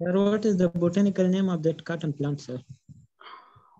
Sir, what is the botanical name of that cotton plant, sir?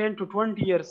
10 to 20 years।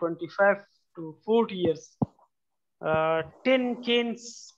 25 to 40 years। 10 canes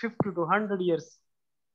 50 to 100 years।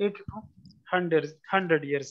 80 to 100 years।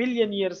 million years,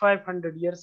500 years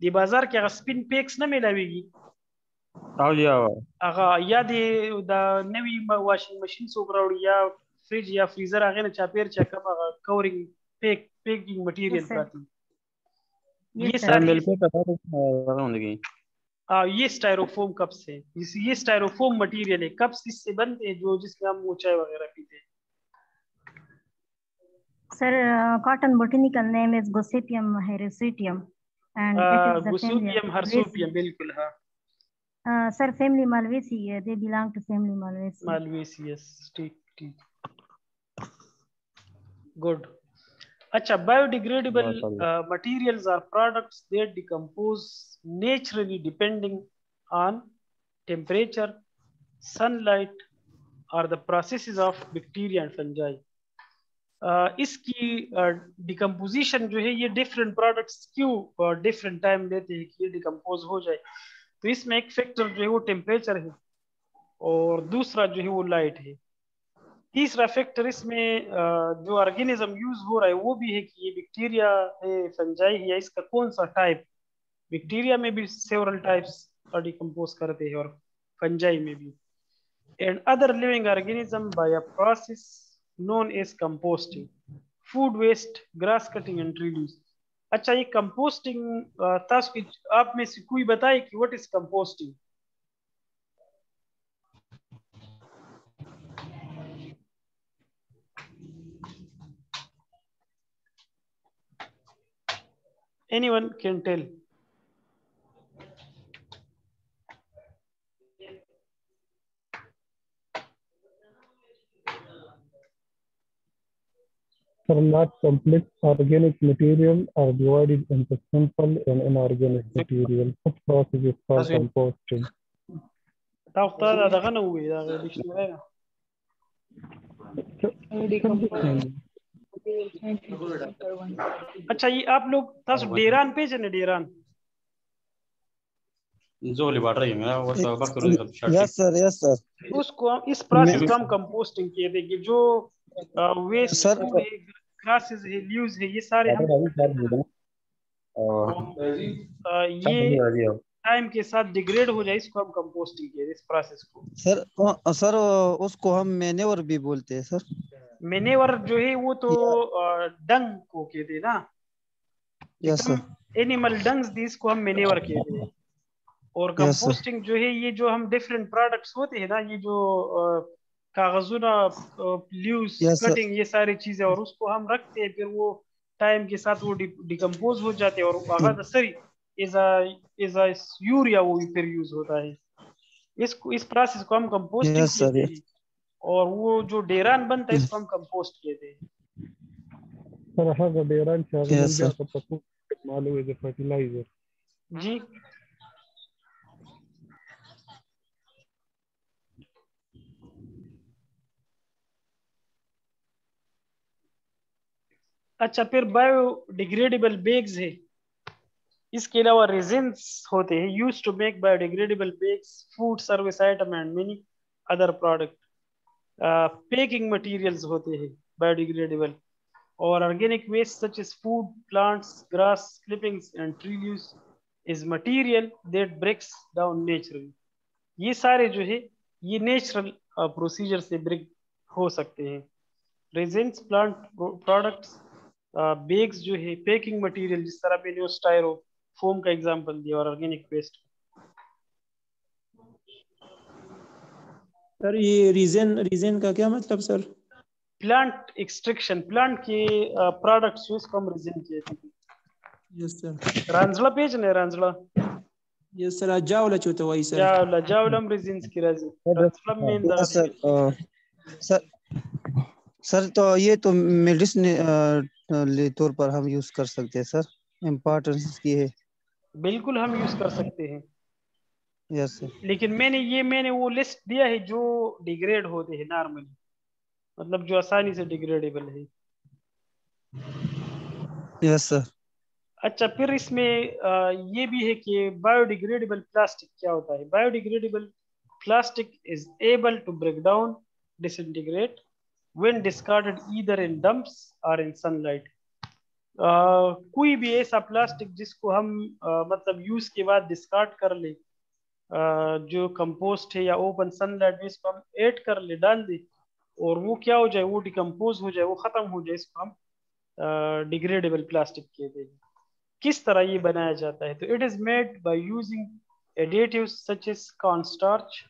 دی بازار کې هغه سپین packs نه ملاويږي، هغه یا د نوی واشنګ ماشین څوک راوړي یا فریج یا فریزر، هغه نه چاپیر چکه هغه کورینګ پیکینګ مټیریل پراتی یہ سارے یہ اسٹائروفوم کپس ہیں، یہ اسٹائروفوم مٹیریل ہے، کپس اس سے بنتے ہیں جو جس میں ہم وہ چائے وغیرہ پیتے ہیں۔ Sir, cotton botanical name is Gossypium hirsutum, and it is the گوسوپیم ہرسوپیم، بالکل ہاں۔ Sir, family Malvaceae, they belong to family Malvaceae. Malvaceae، ٹھیک ٹھیک، گڈ۔ اچھا، biodegradable materials are products that decompose naturally depending on temperature, sunlight, or the processes of bacteria and fungi۔ اس کی decomposition جو ہے یہ different products کیوں different time لیتے ہیں کہ یہ ڈیکمپوز ہو جائے؟ تو اس میں ایک فیکٹر جو ہے وہ ٹیمپریچر ہے، اور دوسرا جو ہے وہ لائٹ ہے۔ تیسرا فیکٹر اس میں جو آرگینزم یوز ہو رہا ہے وہ بھی ہے کہ یہ بیکٹیریا ہے، فنجائی ہے، یا اس کا کون سا ٹائپ۔ بیکٹیریا میں بھی سیورل ٹائپس ڈیکمپوز کرتے ہیں، اور فنجائی میں بھی۔ And other living organism by a process known as composting, food waste, grass cutting and tree leaves۔ اچھا یہ کمپوسٹنگ آپ میں سے کوئی بتائے کہ what is composting؟ anyone can tell؟ Not complex organic material are divided into simple and inorganic material. What process is called composting? اچھا یہ آپ لوگ تاسو ډیران پیژنې؟ ډیران یس سر، یس سر۔ اس کو اس پروسیس کو ہم کمپوسٹنگ کہتے ہیں کہ جو ویسٹ فوڈ ہے، گراسز ہے، لیوز ہے، یہ سارے ہم یہ ٹائم کے ساتھ ڈیگریڈ ہو جائے، اس کو ہم کمپوسٹنگ کہتے ہیں، اس پروسیس کو۔ سر اس کو ہم مینیور بھی بولتے ہیں سر۔ مینیور جو ہے وہ تو ڈنگ کو کہتے ہیں نا، یس سر۔ اینیمل ڈنگز دی، اس کو ہم مینیور کہتے ہیں۔ اور کمپوسٹنگ جو ہے یہ جو ہم ڈفرینٹ پروڈکٹس ہوتے ہیں نا یہ جو کاغذنا لیوز کٹنگ یہ ساری چیزیں اور اس کو ہم رکھتے ہیں پھر وہ ٹائم کے ساتھ وہ ڈیکمپوز ہو جاتے ہیں اور آغاز سری ایزا یوریا وہ پھر یوز ہوتا ہے. اس پروسیس کو ہم کمپوسٹنگ کہتے ہیں اور وہ جو ڈیران بنتا ہے اس کو ہم کمپوسٹ کہتے ہیں. سر هذا ديران شغال بيها كتكون معلومة إذا fertilizer. جی اچھا پھر بایو ڈیگریڈیبل بیگز ہے. اس کے علاوہ ریزنس ہوتے ہیں use to make biodegradable bags food service item and many other product. Packing materials ہوتے ہیں بایو ڈیگریڈیبل اور organic waste such as food plants grass clippings and tree leaves as material that breaks down naturally. یہ سارے جو ہے یہ natural procedure سے break ہو سکتے ہیں. ریزنس پلانٹ پروڈکٹس بیگز جو ہے پیکنگ مٹیریل جس طرح میں نے اسٹائرو فوم کا ایگزامپل دیا اور آرگینک ویسٹ. سر یہ ریزن کا کیا مطلب سر؟ پلانٹ ایکسٹریکشن پلانٹ کے پروڈکٹس جو اس کو ہم ریزن کہتے ہیں. یس سر. رانزلا پیج نے رانزلا یس سر جاولا چوتا وای سر جاولم ریزنس کی رانزلا مین دا سر تو یہ تو میڈیسن طور پر ہم یوز کر سکتے ہیں سر. امپورٹنس کی ہے بالکل ہم یوز کر سکتے ہیں. یس سر. لیکن میں نے وہ لسٹ دیا ہے جو ڈیگریڈ ہوتے ہیں نارملی مطلب جو آسانی سے ڈیگریڈیبل ہے. یس سر. اچھا پھر اس میں یہ بھی ہے کہ بایو ڈیگریڈیبل پلاسٹک کیا ہوتا ہے. Biodegradable plastic is able to break down disintegrate when discarded either in dumps or in sunlight. کوئی بھی ایسا پلاسٹک جس کو ہم مطلب یوز کے بعد ڈسکارڈ کر لیں جو کمپوسٹ ہے یا اوپن سن لائٹ میں اس کو ہم ایڈ کر لیں ڈال دیں اور وہ کیا ہو جائے وہ ڈیکمپوز ہو جائے وہ ختم ہو جائے اس کو ہم ڈیگریڈیبل پلاسٹک کہتے ہیں. کس طرح یہ بنایا جاتا ہے تو it is made by using additives such as corn starch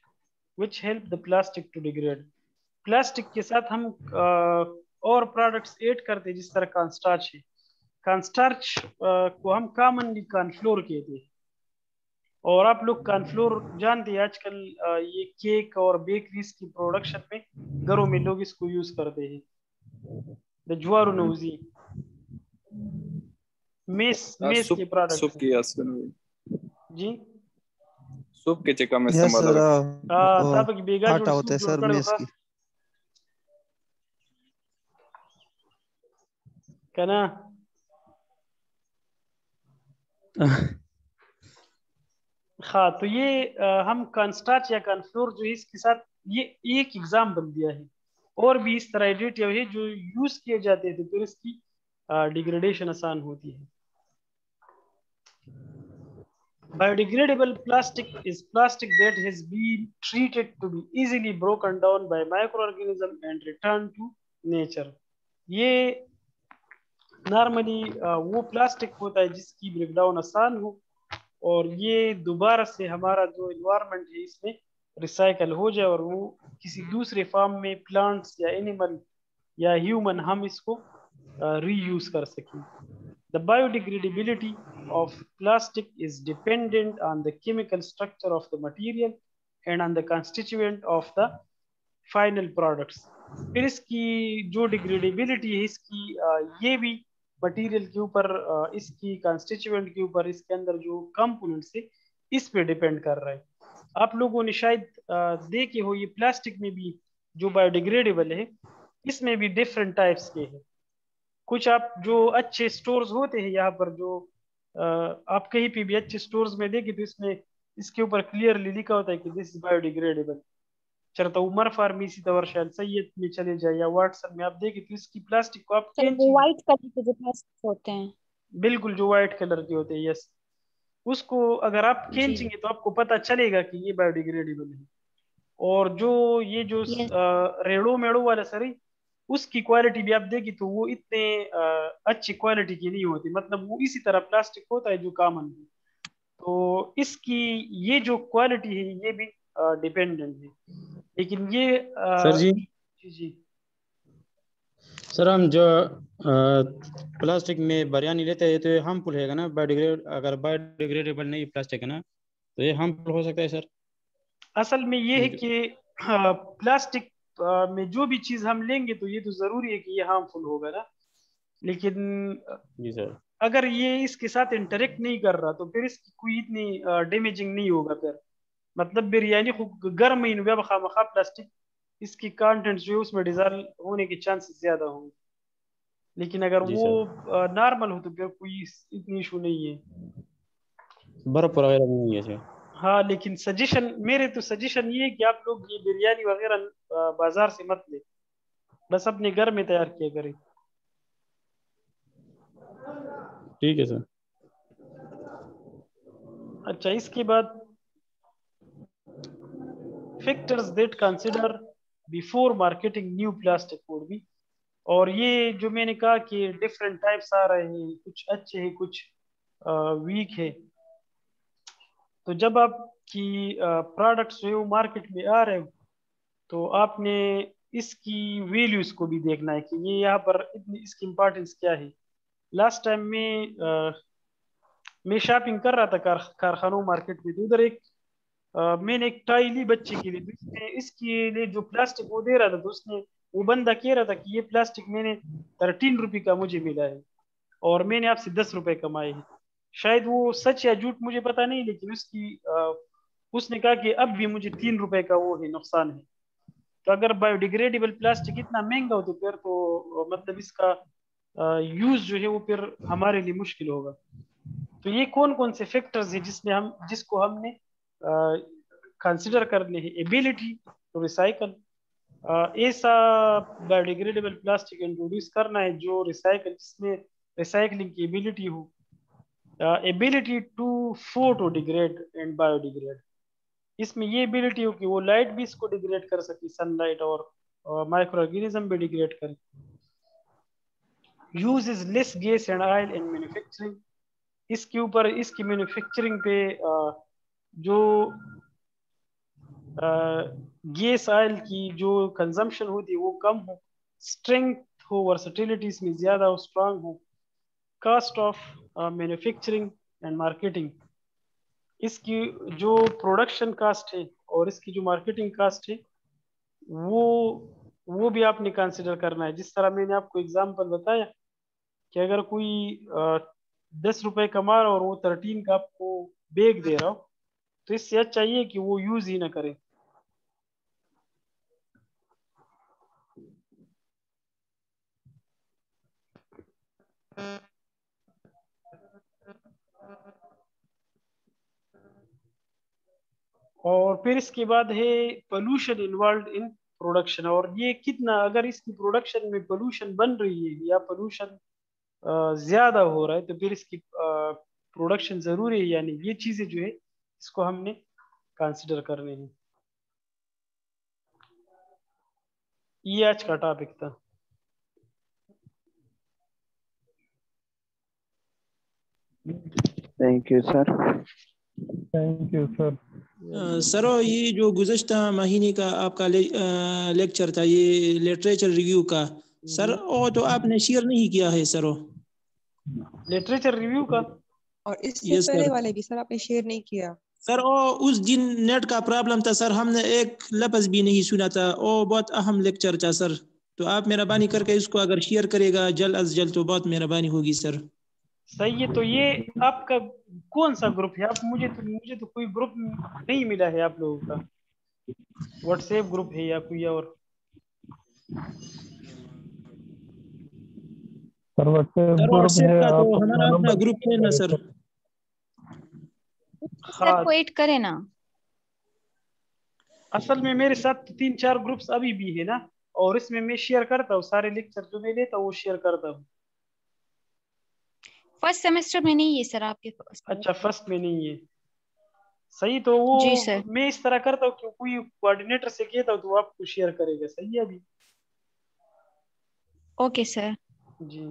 which help the plastic to degrade. Plastic کے ساتھ ہم اور پروڈکٹس ایڈ کرتے جس طرح کانسٹارچ ہے. کانسٹارچ کو ہم کامنلی کارنفلور کہتے ہیں اور آپ لوگ کارنفلور جانتے ہیں آج کل یہ کیک اور بیکریز کی پروڈکشن میں گھروں میں لوگ اس کو یوز کرتے ہیں. جوارو نوزی میس کے پروڈکٹ جی سوپ کے چکا میں استعمال تب کی بیگا آٹا ہوتا ہے سر میس کی کنا ہاں تو یہ ہم کانسٹارچ یا کانفلور جو ہے اس کے ساتھ یہ ایک ایگزامپل دیا ہے اور بھی اس طرح ایڈیٹیو ہے جو یوز کیے جاتے تھے پھر اس کی ڈیگریڈیشن آسان ہوتی ہے. Biodegradable plastic is plastic that has been treated to be easily broken down by microorganisms and returned to nature. یہ نارملی وہ پلاسٹک ہوتا ہے جس کی بریک ڈاؤن آسان ہو اور یہ دوبارہ سے ہمارا جو انوائرمنٹ ہے اس میں ریسائیکل ہو جائے اور وہ کسی دوسرے فارم میں پلانٹس یا اینیمل یا ہیومن ہم اس کو ری یوز کر سکیں. The biodegradability of plastic is dependent on the chemical structure of the material and on the constituent of the final products. پھر اس کی جو ڈیگریڈیبلٹی ہے اس کی یہ بھی مٹیریل کے اوپر اس کی کانسٹیچوئنٹ کے اوپر اس کے اندر جو کمپوننٹس ہے اس پہ ڈیپینڈ کر رہا ہے. آپ لوگوں نے شاید دیکھے ہو یہ پلاسٹک میں بھی جو بایو ڈیگریڈیبل ہے اس میں بھی ڈفرینٹ ٹائپس کے ہیں. کچھ آپ جو اچھے سٹورز ہوتے ہیں یہاں پر جو آپ کہیں پہ بھی اچھے سٹورز میں دیکھیں تو اس میں اس کے اوپر کلیئرلی لکھا ہوتا ہے کہ دس از بایو ڈیگریڈیبل. چرتا عمر فارمیسی طور شاید سید میں چلے جائے یا واٹسن میں آپ دیکھیں تو اس کی پلاسٹک کو آپ وائٹ کلر کے جو پلاسٹک ہوتے ہیں بالکل جو وائٹ کلر کے ہوتے ہیں یس اس کو اگر آپ کھینچیں گے تو آپ کو پتہ چلے گا کہ یہ بایو ڈیگریڈیبل ہے. اور جو یہ جو ریڑو میڑو والا سر اس کی کوالٹی بھی آپ دیکھیں تو وہ اتنے اچھی کوالٹی کی نہیں ہوتی مطلب وہ اسی طرح پلاسٹک ہوتا ہے جو کامن ہے تو اس کی یہ جو کوالٹی ہے یہ بھی ڈیپینڈنٹ ہے. لیکن یہ سر جی جی سر ہم جو پلاسٹک میں بریانی لیتے ہیں تو یہ ہارمفل ہے گا نا، اگر بایو ڈیگریڈیبل نہیں پلاسٹک ہے نا تو یہ ہارمفل ہو سکتا ہے سر. اصل میں یہ ہے کہ پلاسٹک میں جو بھی چیز ہم لیں گے تو یہ تو ضروری ہے کہ یہ ہارمفل ہوگا نا. لیکن جی سر اگر یہ اس کے ساتھ انٹریکٹ نہیں کر رہا تو پھر اس کی کوئی اتنی ڈیمیجنگ نہیں ہوگا. پھر مطلب بریانی گرم ہی بخواہ مخواہ پلاسٹک اس کی کانٹینٹس جو ہے اس میں ڈیزالو ہونے کے چانسز زیادہ ہوں گے. لیکن اگر جی وہ سر نارمل ہو تو پھر کوئی اتنی ایشو نہیں ہے. برف وغیرہ نہیں ہے سر. ہاں لیکن سجیشن میرے تو سجیشن یہ ہے کہ آپ لوگ یہ بریانی وغیرہ بازار سے مت لیں، بس اپنے گھر میں تیار کیا کریں. ٹھیک ہے سر. اچھا اس کے بعد factors that consider before marketing new plastic would be. اور یہ جو میں نے کہا کہ ڈفرینٹ ٹائپس آ رہے ہیں، کچھ اچھے ہیں کچھ ویک ہے. تو جب آپ کی پروڈکٹس جو ہے وہ مارکیٹ میں آ رہے ہو تو آپ نے اس کی ویلیوز کو بھی دیکھنا ہے کہ یہ یہاں پر اس کی امپورٹنس کیا ہے. لاسٹ ٹائم میں شاپنگ کر رہا تھا کارخانوں مارکیٹ میں، تو ادھر ایک میں نے ایک ٹائی لی بچے کے لیے، اس کے لیے جو پلاسٹک وہ دے رہا تھا تو اس نے وہ بندہ کہہ رہا تھا کہ یہ پلاسٹک میں نے 13 روپے کا مجھے ملا ہے اور میں نے آپ سے 10 روپے کمائے ہیں. شاید وہ سچ یا جھوٹ مجھے پتا نہیں، لیکن اس نے کہا کہ اب بھی مجھے 3 روپے کا وہ ہے نقصان ہے. تو اگر بایو ڈیگریڈیبل پلاسٹک اتنا مہنگا ہو تو پھر تو مطلب اس کا یوز جو ہے وہ پھر ہمارے لیے مشکل ہوگا. تو یہ کون کون سے فیکٹرز ہیں جس کو ہم نے کنسیڈر کرنے ہیں؟ ایبیلٹی ٹو ریسائکل، ایسا بایو ڈیگریڈیبل پلاسٹک انٹروڈیوس کرنا ہے جو جس میں ریسائکلنگ کی ایبیلٹی ہو. Ability to photodegrade and biodegrade, اس میں یہ ایبیلٹی ہو کہ وہ لائٹ بھی اس کو ڈیگریڈ کر سکتی، سن لائٹ، اور مائکرو آرگینزم بھی ڈیگریڈ کرے. Use is less gas and oil in manufacturing, اس کے اوپر اس کی مینوفیکچرنگ پہ جو گیس آئل کی جو کنزمپشن ہوتی ہے وہ کم ہو، اسٹرینتھ ہو، ورسٹیلٹی اس میں زیادہ ہو، اسٹرانگ ہو. Cost of manufacturing and marketing, اس کی جو پروڈکشن کاسٹ ہے اور اس کی جو مارکیٹنگ کاسٹ ہے وہ بھی آپ نے کنسیڈر کرنا ہے. جس طرح میں نے آپ کو اگزامپل بتایا کہ اگر کوئی 10 روپے کما رہا اور وہ 13 کا آپ کو بیگ دے رہا ہو تو اس سے اچھا چاہیے کہ وہ یوز ہی نہ کرے. اور پھر اس کے بعد ہے پولوشن انوالوڈ ان پروڈکشن، اور یہ کتنا اگر اس کی پروڈکشن میں پولوشن بن رہی ہے یا پولوشن زیادہ ہو رہا ہے تو پھر اس کی پروڈکشن ضروری ہے. یعنی یہ چیزیں جو ہے اس کو ہم نے کنسیڈر کرنے ہیں. یہ آج کا ٹاپک تھا. Thank you sir. Thank you, sir. سر یہ جو گزشتہ مہینے کا آپ کا لیکچر تھا یہ لٹریچر ریویو کا، سر وہ تو آپ نے شیئر نہیں کیا ہے سر. لٹریچر ریویو کا اور اس سے پہلے والے بھی سر آپ نے شیئر نہیں کیا سر. اس دن نیٹ کا پرابلم تھا سر، ہم نے ایک لفظ بھی نہیں سنا تھا. بہت اہم لیکچر تھا سر. تو آپ مہربانی کر کے اس کو اگر شیئر کرے گا جلد از جلد تو بہت مہربانی ہوگی سر. صحیح ہے. تو یہ آپ کا کون سا گروپ ہے؟ آپ مجھے تو کوئی گروپ نہیں ملا ہے آپ لوگوں کا. واٹس ایپ گروپ ہے یا کوئی اور؟ سر واٹس ایپ کا تو آپ ہمارا اپنا گروپ ہے نا سر. سر کو ایڈ کرے نا. اصل میں میرے ساتھ 3-4 گروپس ابھی بھی ہے نا، اور اس میں شیئر کرتا ہوں سارے لیکچر جو میں لیتا ہوں وہ شیئر کرتا ہوں. فرسٹ سیمسٹر میں نہیں ہے سر آپ کے. اچھا فرسٹ میں نہیں ہے. صحیح. تو وہ جی سر. میں اس طرح کرتا ہوں کہ کوئی کوآرڈینیٹر سے کہتا ہوں تو آپ کو شیئر کرے گا. صحیح ہے ابھی؟ Okay sir. جی.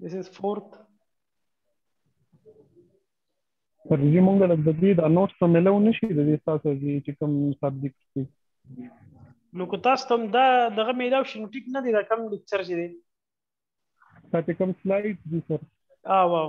This is fourth. فرجي مونږ د دې د نوټس په ملو نشي د دې تاسو چې کوم سبجیکټ دي نو کو تاسو ته دا دغه میلاو شي نو ټیک نه دی دا کم لیکچر چې دی تاسو کوم سلایډ دي سر واو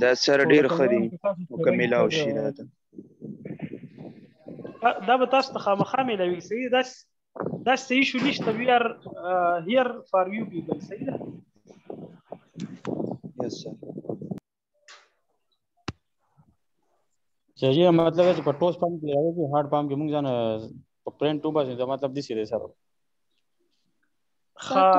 دا سر ډیر خري مکمل او شي دا به تاسو ته خامخا میلاوي. صحیح دا صحیح شو نشته. وی ار هیر فار یو پیپل. صحیح ده. یس سر. چلیے مطلب ہے کہ ټوس پام کې راځي هارد پام کې موږ ځان په پرنٹ ټو باندې دا مطلب دي سره سر. سر تو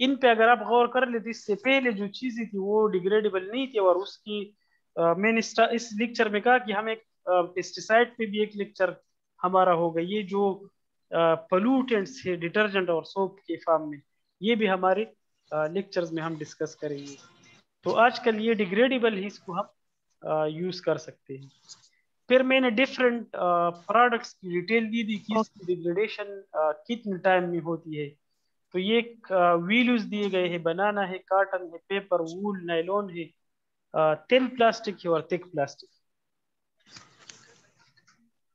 ان پہ اگر آپ غور کر لیتے اس سے پہلے جو چیزیں تھی وہ ڈیگریڈیبل نہیں تھی, اور اس کی میں نے اس لیکچر میں کہا کہ ہم ایک پیسٹیسائڈ پہ بھی ایک لیکچر ہمارا ہوگا, یہ جو پولوٹنٹس ہے ڈٹرجنٹ اور سوپ کے فارم میں, یہ بھی ہمارے لیکچرز میں ہم ڈسکس کریں گے. تو آج کل یہ ڈیگریڈیبل ہے, اس کو ہم یوز کر سکتے ہیں. پھر میں نے ڈفرینٹ پروڈکٹس کی ڈیٹیل دی کہ اس کی ڈیگریڈیشن کتنے ٹائم میں ہوتی ہے. تو یہ ویلیوز دیے گئے ہیں, بنانا ہے, کاٹن ہے, پیپر, وول, نائلون ہے, تhin پلاسٹک ہے اور تھک پلاسٹک.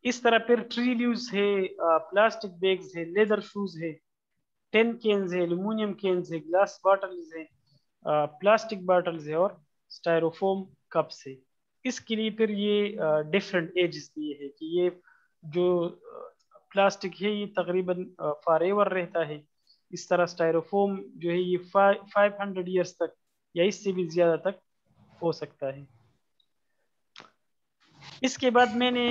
اس طرح پھر ٹری لیوز ہے, پلاسٹک بیگز ہے, لیدر شوز ہے, ٹین کینز ہے, ایلومینیم کینز ہے, گلاس باٹلز ہے, پلاسٹک باٹلز ہے اور اسٹائروفوم کپس ہے. اس کے لیے پھر یہ ڈفرینٹ ایجز دیے ہے کہ یہ جو پلاسٹک ہے یہ تقریباً فار ایور رہتا ہے. اس طرح اسٹائروفوم جو ہے یہ 500 ایئرس تک یا اس سے بھی زیادہ تک ہو سکتا ہے. اس کے بعد میں نے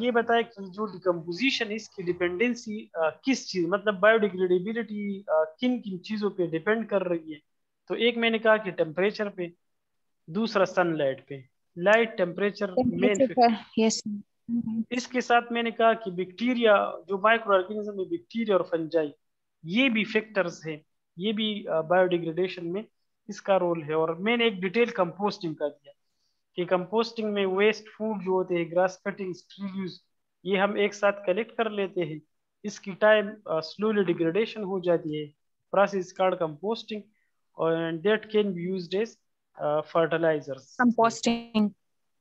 یہ بتایا کہ جو ڈیکمپوزیشن اس کی ڈیپینڈنسی کس چیز, مطلب بایو ڈیگریڈیبلٹی کن کن چیزوں پہ ڈیپینڈ کر رہی ہے. تو ایک میں نے کہا کہ ٹیمپریچر پہ, دوسرا سن لائٹ پہ, لائٹ ٹیمپریچر مین. اس کے ساتھ میں نے کہا کہ بیکٹیریا جو مائکرو آرگینزم ہے, بیکٹیریا اور فنجائی, یہ بھی فیکٹرز ہیں, یہ بھی بایو ڈیگریڈیشن میں اس کا رول ہے. اور میں نے ایک ڈیٹیل کمپوسٹنگ کا دیا کہ کمپوسٹنگ میں ویسٹ فوڈ جو ہوتے ہیں, گراس کٹنگز, ٹریز, یہ ہم ایک ساتھ کلیکٹ کر لیتے ہیں. اس کی ٹائم سلولی ڈیگریڈیشن ہو جاتی ہے, پروسیس کارڈ کمپوسٹنگ, اور that can be used as fertilizers. Composting,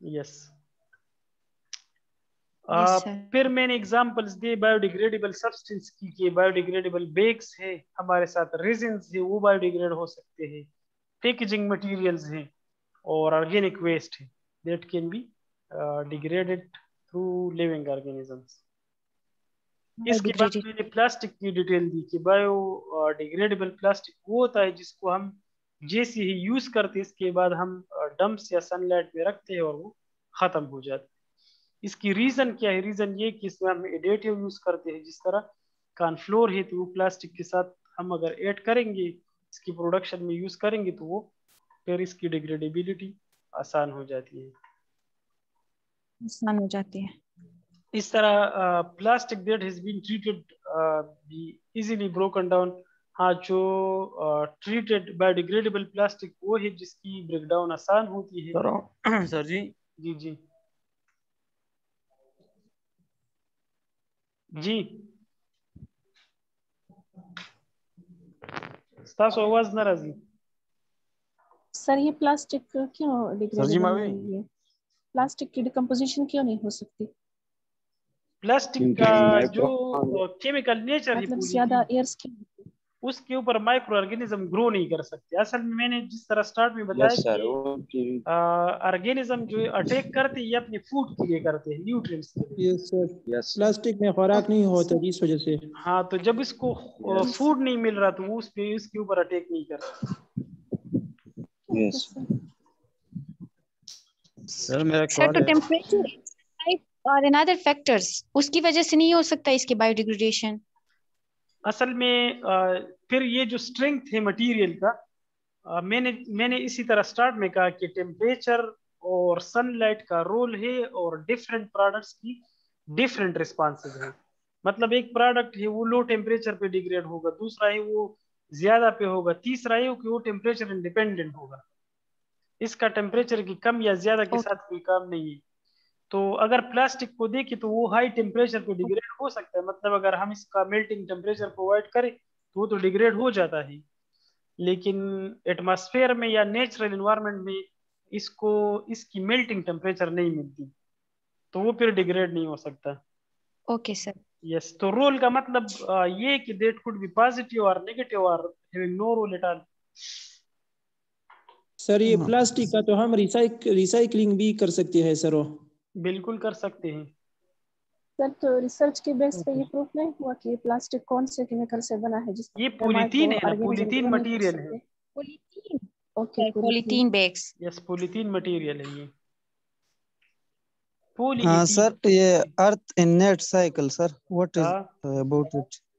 yes. پھر میں نے ایگزامپلس دیے بایو ڈیگریڈیبل سبسٹینس کی, کہ بایو ڈیگریڈیبل بیگس ہے ہمارے ساتھ, ریزنز ہے وہ بایو ڈیگریڈ ہو سکتے ہیں, پیکیجنگ مٹیریلز ہیں, اور آرگینک ویسٹ ہے that can be degraded through living organisms. اس کے بعد میں نے پلاسٹک کی ڈیٹیل دی کہ بایو ڈیگریڈیبل پلاسٹک وہ ہوتا ہے جس کو ہم جیسے ہی یوز کرتے اس کے بعد ہم ڈمپس یا سن لائٹ میں رکھتے ہیں اور وہ ختم ہو جاتا. اس کی ریزن کیا ہے؟ ریزن یہ کہ اس میں ہم ایڈیٹیو یوز کرتے ہیں, جس طرح کارن فلور ہے تو وہ پلاسٹک کے ساتھ ہم اگر ایڈ کریں گے, اس کی پروڈکشن میں یوز کریں گے, تو وہ پھر اس کی ڈیگریڈیبلٹی آسان ہو جاتی ہے, آسان ہو جاتی ہے. اس طرح plastic that has been treated بھی ایزیلی بروکن ڈاؤن. ہاں, جو ٹریٹڈ بایو ڈیگریڈیبل پلاسٹک وہ ہے جس کی بریک ڈاؤن آسان ہوتی ہے. سر جی جی جی جی ستاسو آواز نہ راځي. سر یہ پلاسٹک کیوں ڈیگریڈیبل نہیں ہے؟ پلاسٹک کی ڈیکمپوزیشن کیوں نہیں ہو سکتی؟ پلاسٹک کا جو کیمیکل نیچر ہے مطلب زیادہ ایئرس کی اس کے اوپر مائکرو آرگینزم گرو نہیں کر سکتے. اصل میں نے جس طرح سٹارٹ میں بتایا کہ آرگینزم جو اٹیک کرتے یہ اپنے فوڈ کے لیے کرتے ہیں, نیوٹرینٹس کے لیے. یس سر, پلاسٹک میں خوراک نہیں ہوتا اس وجہ سے. ہاں, تو جب اس کو فوڈ نہیں مل رہا تو وہ اس پہ اس کے اوپر اٹیک نہیں کرتا. سر میرا سر تو ٹیمپریچر اور another factors اس کی وجہ سے نہیں ہو سکتا اس کی بایو ڈیگریڈیشن. اصل میں پھر یہ جو اسٹرینتھ ہے مٹیریل کا, میں نے اسی طرح سٹارٹ میں کہا کہ ٹیمپریچر اور سن لائٹ کا رول ہے, اور ڈفرینٹ پروڈکٹس کی ڈفرینٹ ریسپانسز ہیں. مطلب ایک پروڈکٹ ہے وہ لو ٹیمپریچر پہ ڈیگریڈ ہوگا, دوسرا ہے وہ زیادہ پہ ہوگا, تیسرا ہے کہ وہ ٹیمپریچر انڈیپینڈنٹ ہوگا. اس کا ٹیمپریچر کی کم یا زیادہ کے ساتھ کوئی کام نہیں ہے. تو اگر پلاسٹک کو دیکھیں تو وہ ہائی ٹیمپریچر پہ ڈیگریڈ ہو سکتا ہے, مطلب اگر ہم اس کا میلٹنگ ٹیمپریچر پرووائڈ کریں تو وہ تو ڈیگریڈ ہو جاتا ہے, لیکن ایٹماسفیئر میں یا نیچرل انوائرمنٹ میں اس کی میلٹنگ ٹیمپریچر نہیں ملتی, تو وہ پھر ڈیگریڈ نہیں ہو سکتا. Okay sir. یس, تو رول کا مطلب یہ کہ دیٹ کوڈ بی پازیٹیو اور نیگیٹیو اور having no role at all. Sir یہ پلاسٹک کا تو ہم ریسائکلنگ بھی کر سکتے ہیں سر. بالکل کر سکتے ہیں سر. تو ریسرچ کے بیس پہ یہ پروف نہیں ہوا کہ یہ پلاسٹک کون سے کیمیکل سے بنا ہے جس یہ پولیتین ہے نا, پولیتین مٹیریل ہے. Polythene bags. Yes, polythene material ہے یہ. ہاں سر, یہ earth in net cycle sir, what is about it?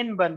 N1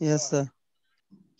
Yes, sir.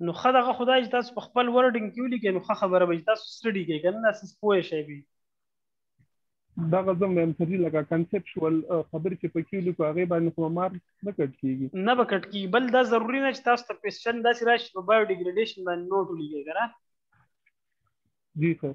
نو خدغه خدای تاسو په خپل ورډینګ کې ولیکئ، نو خبره به تاسو سټډي کوئ کنه، تاسو پوه شئ به دا غزم هم سر جی لکه کنسپچوال خبر چې پکې لیکو هغه باندې خو مار نه کټ کیږي، نه به کټ کیږي، بل دا ضروری نه چې تاسو ته کوېسچن داسې راشي په بایو ډیګریډیشن باندې نوٹ ولیکئ کنه. جی سر،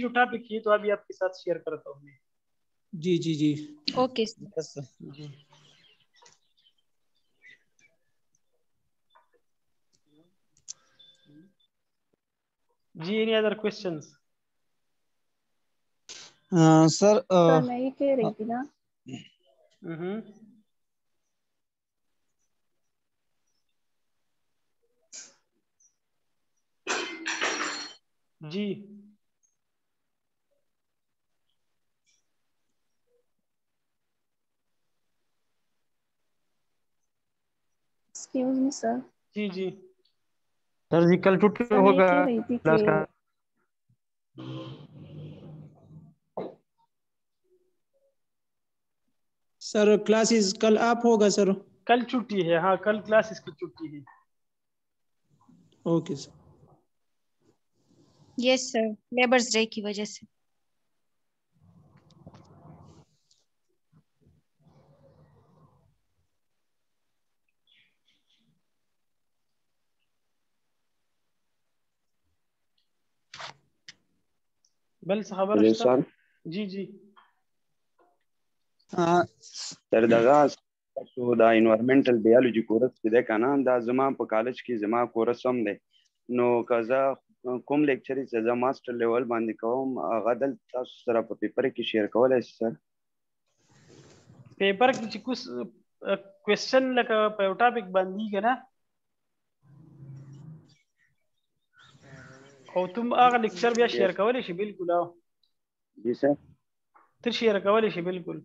جو ٹاپک ہے تو ابھی آپ کے ساتھ شیئر کرتا ہوں میں. جی جی جی اوکے جی. جی any other questions? سر سر میں یہ کہہ رہی تھی نا جی ایکسکیوز می سر. جی جی سر جی کل چھٹی سر میں یہ ہوگا کہہ رہی تھی کلاس کہ کا. سر کلاسز کل آپ ہوگا سر. کل چھٹی ہے. ہاں کل کلاسز کی چھٹی ہے. Okay sir. Yes sir labours day کی وجہ سے. بل خبر شته. جی جی سر دغه سو دا انوایرنمنټل بیولوژي کورس کې ده کنه دا زما په کالج کې زما کورس هم دی نو کزا کوم لیکچر چې زما ماستر لیول باندې کوم هغه دل تاسو سره په پیپر کې شیر کولای شئ سر. پیپر کې چې کوم کوېسچن لکه په یو ټاپک باندې کنه او تم هغه لیکچر بیا شیر کولای شي. بالکل او جی سر ته شیر کولای شي. بالکل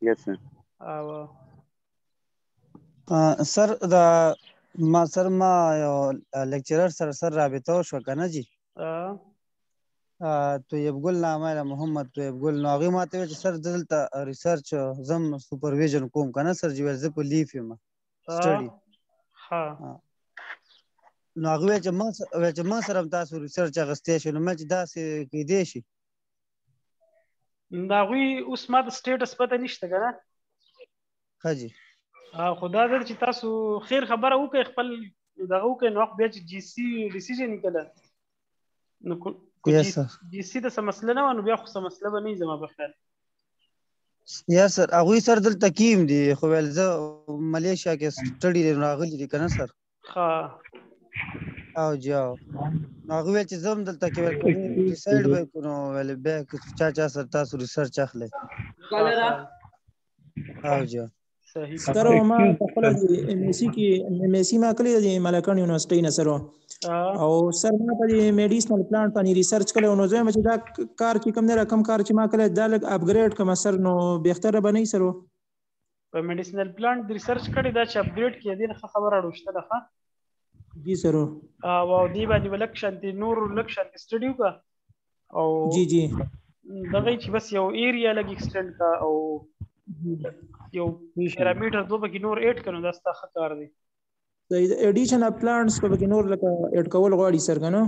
یس سر. او سر دا ما یو لیکچرر سر رابطه وشو کنه جی طیب ګل نامه له محمد طیب ګل نو هغه ماته ویل چې سر دلته ریسرچ زم سپرویژن کوم کنه سر جی ول زه په لیف یم سټډي. ها نو هغه چې ما سره تاسو ریسرچ اغستې شو نو مې چې داسې کې دی شي دا غوي اوس ما د سټیټس پته نشته کنه. ها جی خدا در چې تاسو خیر خبره وکړئ خپل دغه وکړئ نو بیا چې جی سی ډیسیژن کړه نو کو جی سی د څه مسله نه ونه بیا خو څه مسله به نه زما په خیال. یا سر هغه سر دلته کیم دي خو ول زه ملیشیا کې سټډي راغلی دي کنه سر. ها او جاو نو هغه چې زم دلته کې ول ډیسایډ به کوو ول به چا سر تاسو ریسرچ اخلي. او جا سر ما خپل ام ایس سی کې ام ایس سی ما کړی دی ملکان یونیورسيټي نه سره او سر ما په میډیسنل پلانټ باندې ریسرچ کړو نو زه چې دا کار چې کوم نه رقم کار چې ما کړی دا لګ اپګریډ کوم سر نو بهتره بنئ سر. په میډیسنل پلانټ ریسرچ کړی دا چې اپګریډ کې دي خبره اړوشته ده. جی سر او دی باندې ولکشن دي نور لکشن سټډي وکا او جی جی دغه چې بس یو ایریا لګ ایکسټند کا او یو پیرامیټر دوه کې نور اډ کړو دا ستاسو کار دی. د ایډیشن اف پلانټس په کې نور لکه اډ کول غواړي سر کنه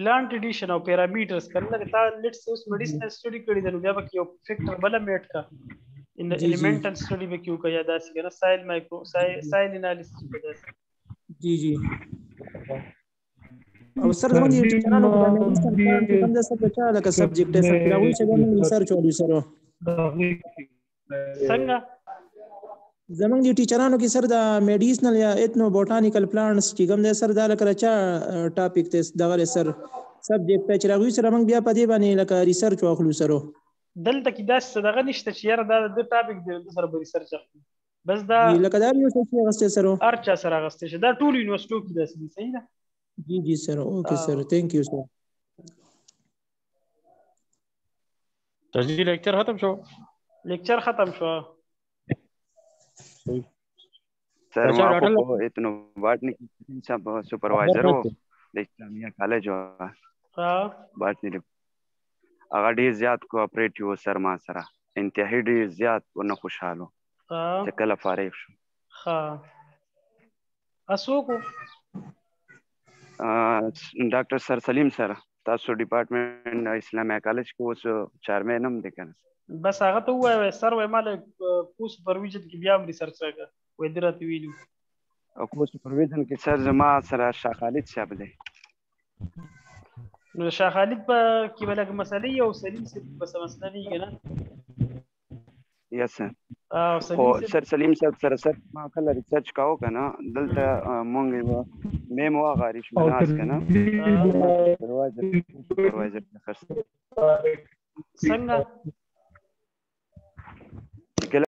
پلانټ ایډیشن او پیرامیټرز کړه لکه تا لیټس اوس میډیسنل سټډي کړی دی نو بیا به یو فیکټر بل میټ کا ان ایلیمنټل سټډي به کیو کا یا داسې کنه سایل مایکرو سایل انالیسس وکړه. جی جی او سر زموږ یو ټیچرانو په میډیسنل پلانټ کوم د سبجیکټ لکه سبجیکټ سر کلاوي چې موږ ریسرچ وکړو سر څنګه زمونږ د ټیچرانو کې سر د میډیسنل یا ایتنو بوټانیکل پلانټس چې کوم د سر د لکه چا ټاپک ته دغه سر سبجیکټ چې راغوي سره موږ بیا په دې باندې لکه ریسرچ واخلو سره. دلته کې داسې دغه نشته چې یاره دا د ټاپک د سره به ریسرچ اخلو بس دا لکه دا یو څه غسته سره هر چا سره غسته شه دا ټول یونیورسيټو کې داسې دي. صحیح ده. جی جی sir okay sir thank you sir. تجدید لیکچر ختم شو. لیکچر ختم شو. سر ما کو اتنو باټنی سب سپروایزر وو د اسلامیه کالج ها باټنی هغه ډیر زیات کوآپریټیو سر ما سره انتهایی ډیر زیات ونه خوشاله چې کله فارغ شو. ها اسوکو ډاکټر سر سلیم سر تاسو ډپارټمنټ اسلامیه کالج کې اوس چیرمن هم دی کنه بس هغه ته وای سر وای مال کو سپرویژن کې بیا ریسرچ راکړه وای درته ویلو او کو سپرویژن کې سر زما سره شاه خالد صاحب دی نو شاه خالد په کې بلګ مسلې او سلیم صاحب بس مسله نه کنه. یس خو سر سلیم صاحب سره سر ما کله ریسرچ کاو کنه دلته مونږ یو میم واغاری شو ناس کنه سپروایزر څنګه